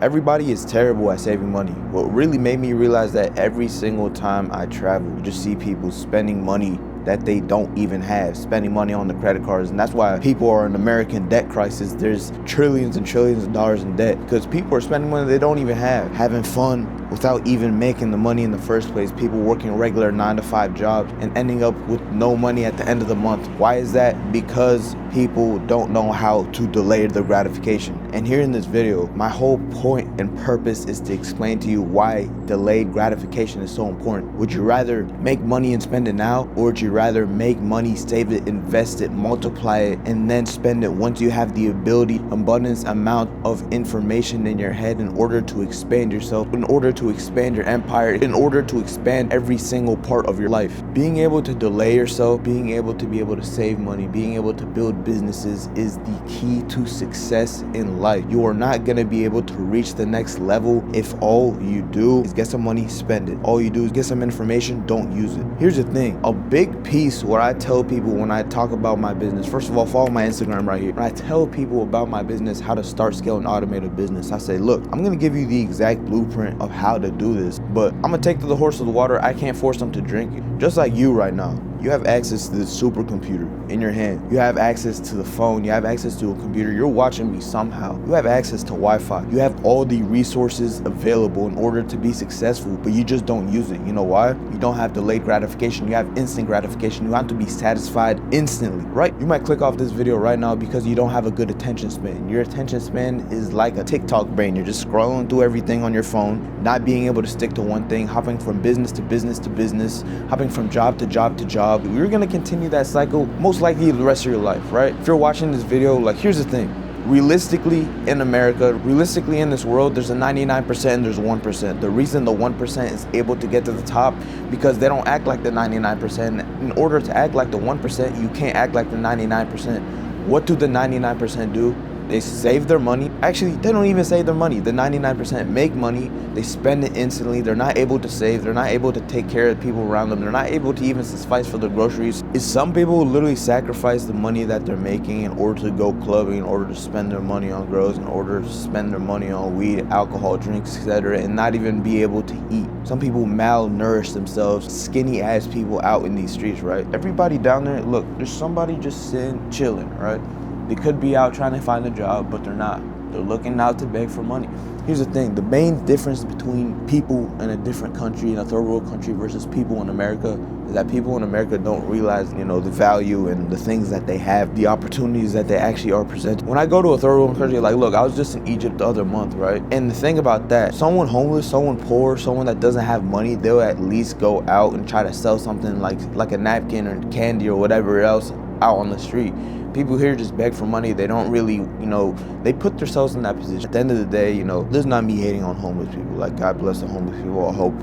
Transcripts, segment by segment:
Everybody is terrible at saving money. What really made me realize that every single time I travel, you just see people spending money that they don't even have, spending money on the credit cards. And that's why people are in American debt crisis. There's trillions and trillions of dollars in debt because people are spending money they don't even have, having fun without even making the money in the first place. People working regular 9-to-5 jobs and ending up with no money at the end of the month. Why is that? Because people don't know how to delay their gratification. And here in this video, my whole point and purpose is to explain to you why delayed gratification is so important. Would you rather make money and spend it now, or would you rather make money, save it, invest it, multiply it, and then spend it once you have the ability, abundance amount of information in your head in order to expand yourself, in order to expand your empire, in order to expand every single part of your life? Being able to delay yourself, being able to save money, being able to build businesses is the key to success in life. You are not going to be able to reach the next level if all you do is get some money, spend it. All you do is get some information, don't use it. Here's the thing, a big piece what I tell people when I talk about my business, first of all, follow my Instagram right here. When I tell people about my business, how to start, scale, and automate a business, I say, look, I'm going to give you the exact blueprint of how to do this, but I'm going to take to the horse to the water. I can't force them to drink it. Just like you right now. You have access to this supercomputer in your hand. You have access to the phone. You have access to a computer. You're watching me somehow. You have access to Wi-Fi. You have all the resources available in order to be successful, but you just don't use it. You know why? You don't have delayed gratification. You have instant gratification. You have to be satisfied instantly, right? You might click off this video right now because you don't have a good attention span. Your attention span is like a TikTok brain. You're just scrolling through everything on your phone, not being able to stick to one thing, hopping from business to business to business, hopping from job to job to job. You're gonna continue that cycle most likely the rest of your life, right? If you're watching this video, like, here's the thing. Realistically, in America, realistically in this world, there's a 99% and there's 1%. The reason the 1% is able to get to the top because they don't act like the 99%. In order to act like the 1%, you can't act like the 99%. What do the 99% do? They save their money. Actually, they don't even save their money. The 99% make money. They spend it instantly. They're not able to save. They're not able to take care of the people around them. They're not able to even suffice for their groceries. Some people literally sacrifice the money that they're making in order to go clubbing, in order to spend their money on girls, in order to spend their money on weed, alcohol, drinks, etc., and not even be able to eat. Some people malnourish themselves, skinny ass people out in these streets, right? Everybody down there, look, there's somebody just sitting, chilling, right? They could be out trying to find a job, but they're not. They're looking out to beg for money. Here's the thing, the main difference between people in a different country, in a third world country, versus people in America is that people in America don't realize, the value and the things that they have, the opportunities that they actually are presented. When I go to a third world country, like, look, I was just in Egypt the other month, right? And the thing about that, someone homeless, someone poor, someone that doesn't have money, they'll at least go out and try to sell something like a napkin or candy or whatever else out on the street. People here just beg for money. They don't really, they put themselves in that position. At the end of the day, this is not me hating on homeless people. Like, God bless the homeless people. I hope,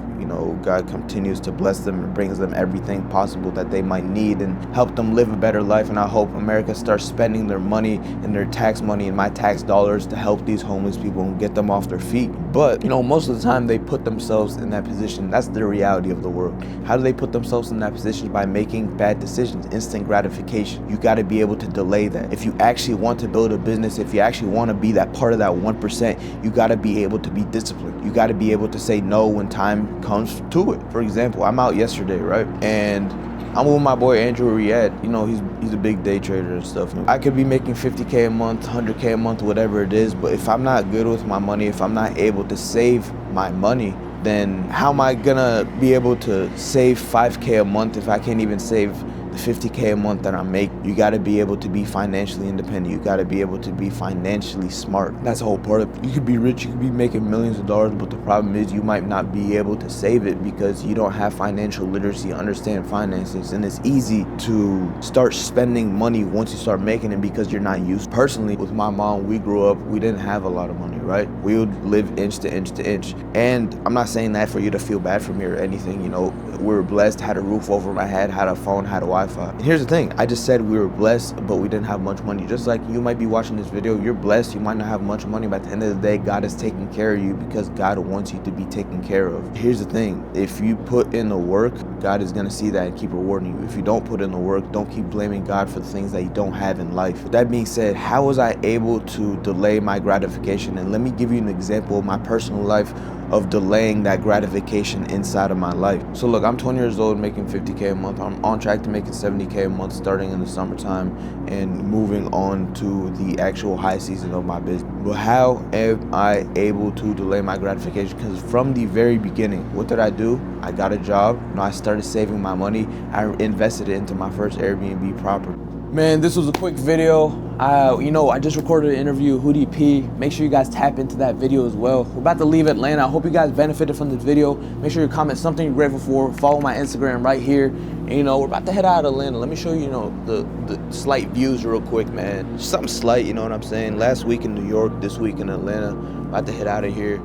God continues to bless them and brings them everything possible that they might need and help them live a better life. And I hope America starts spending their money and their tax money and my tax dollars to help these homeless people and get them off their feet. But, most of the time they put themselves in that position. That's the reality of the world. How do they put themselves in that position? By making bad decisions, instant gratification. You got to be able to delay that. If you actually want to build a business, if you actually want to be that part of that 1%, you got to be able to be disciplined. You got to be able to say no when time comes to it. For example, I'm out yesterday, right? And I'm with my boy Andrew Riyad. He's a big day trader and stuff. I could be making 50K a month, 100K a month, whatever it is, but if I'm not good with my money, if I'm not able to save my money, then how am I gonna be able to save 5K a month if I can't even save the 50K a month that I make? You gotta be able to be financially independent. You gotta be able to be financially smart. That's the whole part of it. You could be rich, you could be making millions of dollars, but the problem is you might not be able to save it because you don't have financial literacy, understand finances, and it's easy to start spending money once you start making it because you're not used. Personally, with my mom, we grew up, we didn't have a lot of money, right? We would live inch to inch to inch. And I'm not saying that for you to feel bad for me or anything, we were blessed, had a roof over my head, had a phone, had a Wi-Fi. And here's the thing, I just said we were blessed, but we didn't have much money. Just like you might be watching this video, you're blessed, you might not have much money, but at the end of the day, God is taking care of you because God wants you to be taken care of. Here's the thing, if you put in the work, God is gonna see that and keep rewarding you. If you don't put in the work, don't keep blaming God for the things that you don't have in life. With that being said, how was I able to delay my gratification? And let me give you an example of my personal life of delaying that gratification inside of my life. So look, I'm 20 years old, making 50K a month. I'm on track to making 70K a month starting in the summertime and moving on to the actual high season of my business. But how am I able to delay my gratification? Because from the very beginning, what did I do? I got a job. I started saving my money. I invested it into my first Airbnb property. Man, this was a quick video. I just recorded an interview with Hoodie P. Make sure you guys tap into that video as well. We're about to leave Atlanta. I hope you guys benefited from this video. Make sure you comment something you're grateful for. Follow my Instagram right here. And, we're about to head out of Atlanta. Let me show you, the slight views real quick, man. Something slight, you know what I'm saying? Last week in New York, this week in Atlanta. About to head out of here.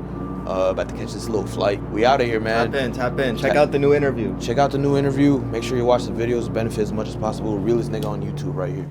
About to catch this little flight. We out of here, man. Tap in. Check out the new interview. Check out the new interview. Make sure you watch the videos, benefit as much as possible. Realest nigga on YouTube right here.